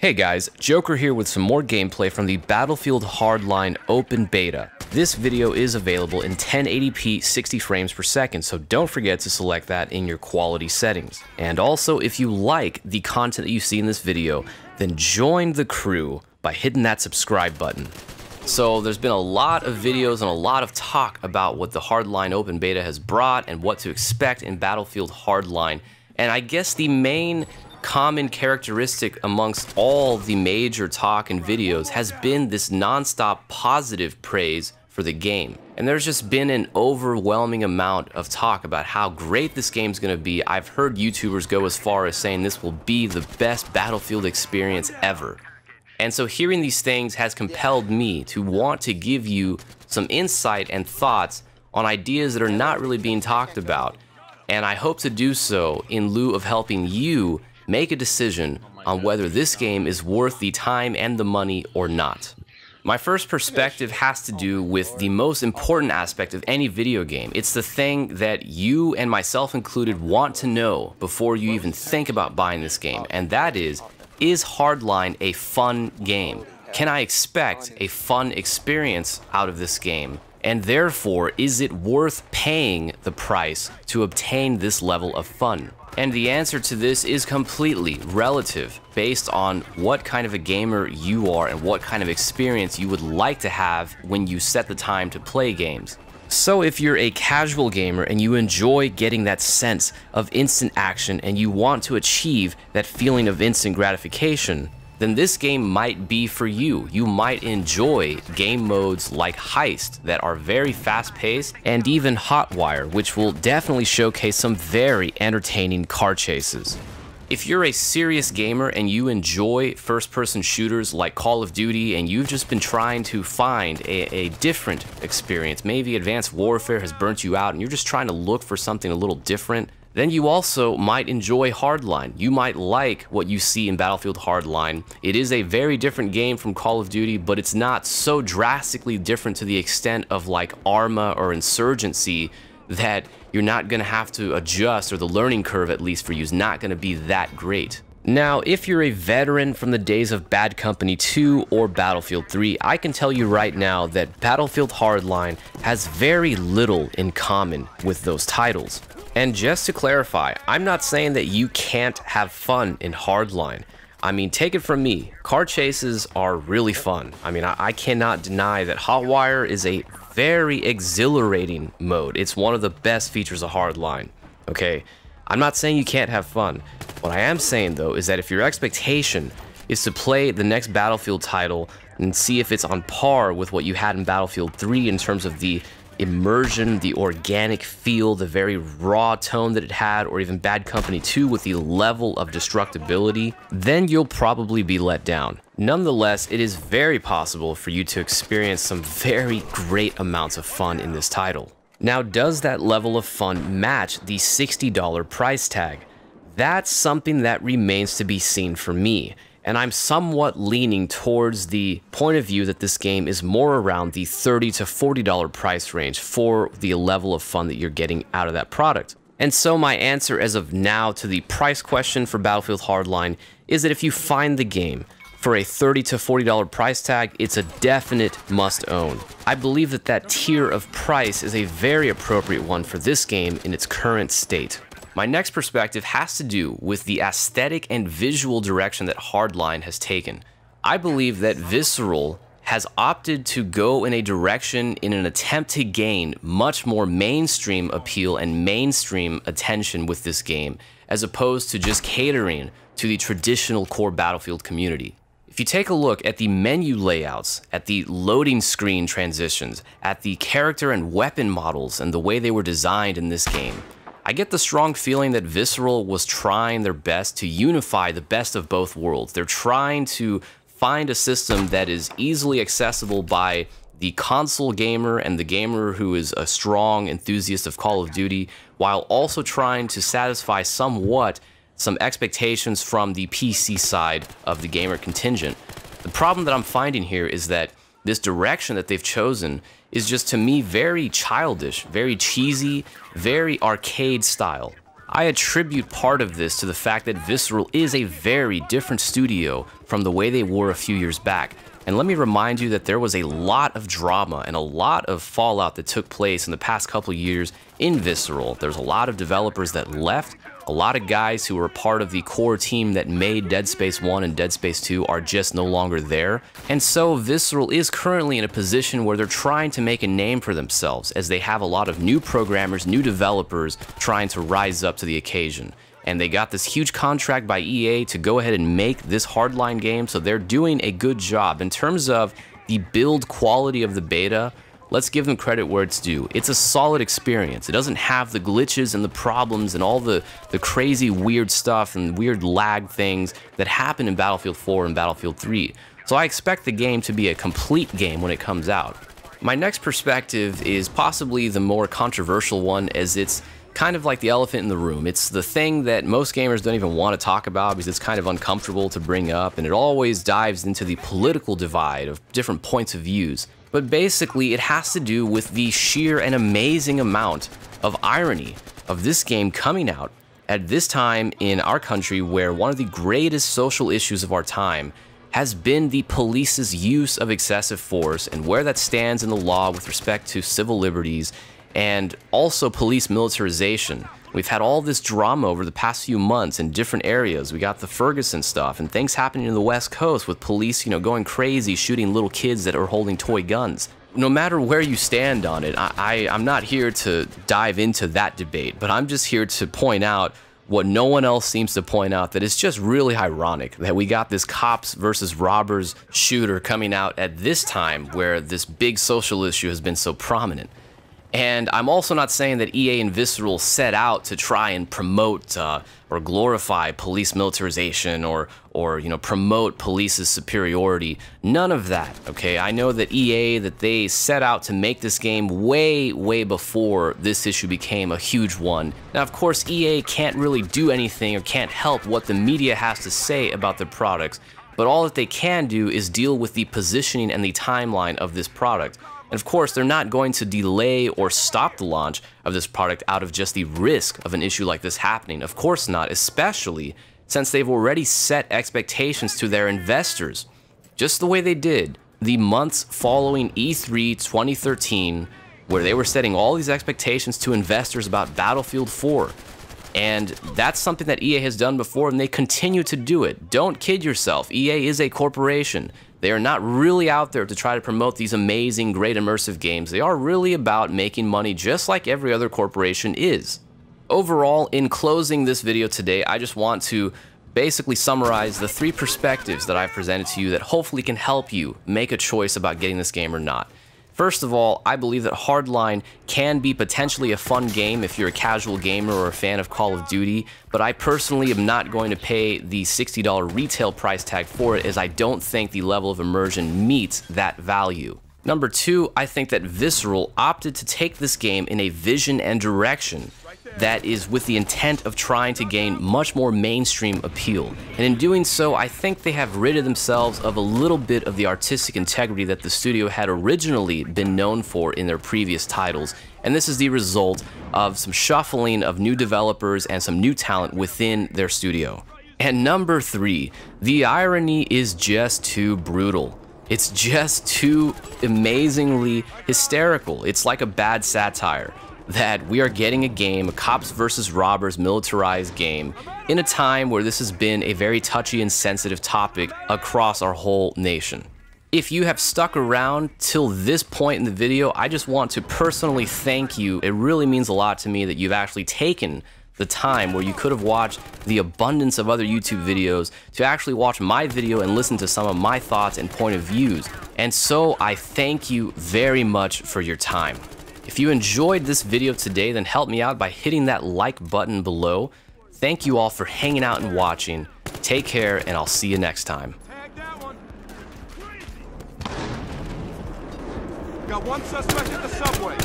Hey guys, Joker here with some more gameplay from the Battlefield Hardline Open Beta. This video is available in 1080p 60 frames per second, so don't forget to select that in your quality settings. And also, if you like the content that you see in this video, then join the crew by hitting that subscribe button. So there's been a lot of videos and a lot of talk about what the Hardline Open Beta has brought and what to expect in Battlefield Hardline. And I guess the main common characteristic amongst all the major talk and videos has been this non-stop positive praise for the game. And there's just been an overwhelming amount of talk about how great this game's gonna be. I've heard YouTubers go as far as saying this will be the best Battlefield experience ever. And so hearing these things has compelled me to want to give you some insight and thoughts on ideas that are not really being talked about. And I hope to do so in lieu of helping you make a decision on whether this game is worth the time and the money or not. My first perspective has to do with the most important aspect of any video game. It's the thing that you and myself included want to know before you even think about buying this game, and that is Hardline a fun game? Can I expect a fun experience out of this game? And therefore, is it worth paying the price to obtain this level of fun? And the answer to this is completely relative, based on what kind of a gamer you are and what kind of experience you would like to have when you set the time to play games. So if you're a casual gamer and you enjoy getting that sense of instant action and you want to achieve that feeling of instant gratification, then this game might be for you. You might enjoy game modes like Heist that are very fast-paced, and even Hotwire, which will definitely showcase some very entertaining car chases. If you're a serious gamer and you enjoy first-person shooters like Call of Duty and you've just been trying to find a different experience, maybe Advanced Warfare has burnt you out and you're just trying to look for something a little different, then you also might enjoy Hardline. You might like what you see in Battlefield Hardline. It is a very different game from Call of Duty, but it's not so drastically different to the extent of like Arma or Insurgency that you're not gonna have to adjust, or the learning curve, at least for you, is not gonna be that great. Now, if you're a veteran from the days of Bad Company 2 or Battlefield 3, I can tell you right now that Battlefield Hardline has very little in common with those titles. And just to clarify, I'm not saying that you can't have fun in Hardline. I mean, take it from me, car chases are really fun. I mean, I cannot deny that Hotwire is a very exhilarating mode. It's one of the best features of Hardline, okay? I'm not saying you can't have fun. What I am saying, though, is that if your expectation is to play the next Battlefield title and see if it's on par with what you had in Battlefield 3 in terms of the immersion, the organic feel, the very raw tone that it had, or even Bad Company 2 with the level of destructibility, then you'll probably be let down. Nonetheless, it is very possible for you to experience some very great amounts of fun in this title. Now, does that level of fun match the $60 price tag? That's something that remains to be seen for me. And I'm somewhat leaning towards the point of view that this game is more around the $30 to $40 price range for the level of fun that you're getting out of that product. And so my answer as of now to the price question for Battlefield Hardline is that if you find the game for a $30 to $40 price tag, it's a definite must-own. I believe that that tier of price is a very appropriate one for this game in its current state. My next perspective has to do with the aesthetic and visual direction that Hardline has taken. I believe that Visceral has opted to go in a direction in an attempt to gain much more mainstream appeal and mainstream attention with this game, as opposed to just catering to the traditional core Battlefield community. If you take a look at the menu layouts, at the loading screen transitions, at the character and weapon models and the way they were designed in this game, I get the strong feeling that Visceral was trying their best to unify the best of both worlds. They're trying to find a system that is easily accessible by the console gamer and the gamer who is a strong enthusiast of Call of Duty, while also trying to satisfy somewhat some expectations from the PC side of the gamer contingent. The problem that I'm finding here is that this direction that they've chosen is just, to me, very childish, very cheesy, very arcade style. I attribute part of this to the fact that Visceral is a very different studio from the way they were a few years back. And let me remind you that there was a lot of drama and a lot of fallout that took place in the past couple years in Visceral. There's a lot of developers that left. A lot of guys who were part of the core team that made Dead Space 1 and Dead Space 2 are just no longer there. And so Visceral is currently in a position where they're trying to make a name for themselves, as they have a lot of new programmers, new developers trying to rise up to the occasion. And they got this huge contract by EA to go ahead and make this Hardline game, so they're doing a good job. In terms of the build quality of the beta, let's give them credit where it's due. It's a solid experience. It doesn't have the glitches and the problems and all the crazy weird stuff and weird lag things that happen in Battlefield 4 and Battlefield 3. So I expect the game to be a complete game when it comes out. My next perspective is possibly the more controversial one, as it's kind of like the elephant in the room. It's the thing that most gamers don't even want to talk about because it's kind of uncomfortable to bring up, and it always dives into the political divide of different points of views. But basically, it has to do with the sheer and amazing amount of irony of this game coming out at this time in our country, where one of the greatest social issues of our time has been the police's use of excessive force, and where that stands in the law with respect to civil liberties and also police militarization. We've had all this drama over the past few months in different areas. We got the Ferguson stuff and things happening in the West Coast with police, going crazy, shooting little kids that are holding toy guns. No matter where you stand on it, I'm not here to dive into that debate, but I'm just here to point out what no one else seems to point out, that it's just really ironic that we got this cops versus robbers shooter coming out at this time where this big social issue has been so prominent. And I'm also not saying that EA and Visceral set out to try and promote or glorify police militarization or promote police's superiority. None of that, okay? I know that EA, that they set out to make this game way, way before this issue became a huge one. Now, of course, EA can't really do anything or can't help what the media has to say about their products, but all that they can do is deal with the positioning and the timeline of this product. And of course, they're not going to delay or stop the launch of this product out of just the risk of an issue like this happening. Of course not, especially since they've already set expectations to their investors, just the way they did the months following E3 2013, where they were setting all these expectations to investors about Battlefield 4. And that's something that EA has done before, and they continue to do it. Don't kid yourself. EA is a corporation. They are not really out there to try to promote these amazing, great immersive games. They are really about making money just like every other corporation is. Overall, in closing this video today, I just want to basically summarize the 3 perspectives that I've presented to you that hopefully can help you make a choice about getting this game or not. First of all, I believe that Hardline can be potentially a fun game if you're a casual gamer or a fan of Call of Duty, but I personally am not going to pay the $60 retail price tag for it, as I don't think the level of immersion meets that value. Number 2, I think that Visceral opted to take this game in a vision and direction that is with the intent of trying to gain much more mainstream appeal. And in doing so, I think they have ridded themselves of a little bit of the artistic integrity that the studio had originally been known for in their previous titles. And this is the result of some shuffling of new developers and some new talent within their studio. And number 3, the irony is just too brutal. It's just too amazingly hysterical. It's like a bad satire that we are getting a game, a cops versus robbers militarized game, in a time where this has been a very touchy and sensitive topic across our whole nation. If you have stuck around till this point in the video, I just want to personally thank you. It really means a lot to me that you've actually taken the time where you could have watched the abundance of other YouTube videos to actually watch my video and listen to some of my thoughts and point of views. And so I thank you very much for your time. If you enjoyed this video today, then help me out by hitting that like button below. Thank you all for hanging out and watching. Take care, and I'll see you next time. Got one suspect at the subway.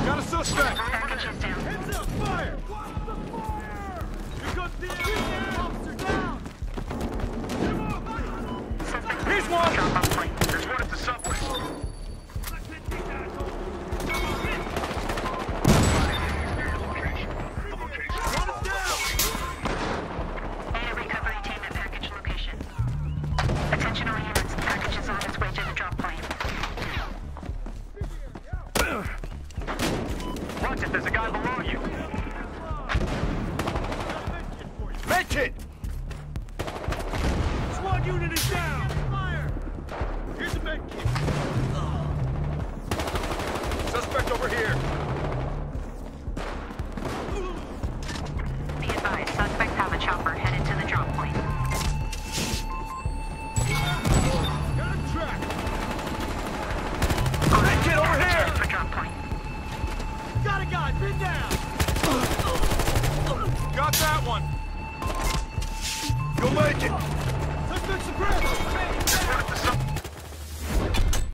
Got a suspect. Heads up, fire! Here goes the officer down. Here's one. There's one at the subway.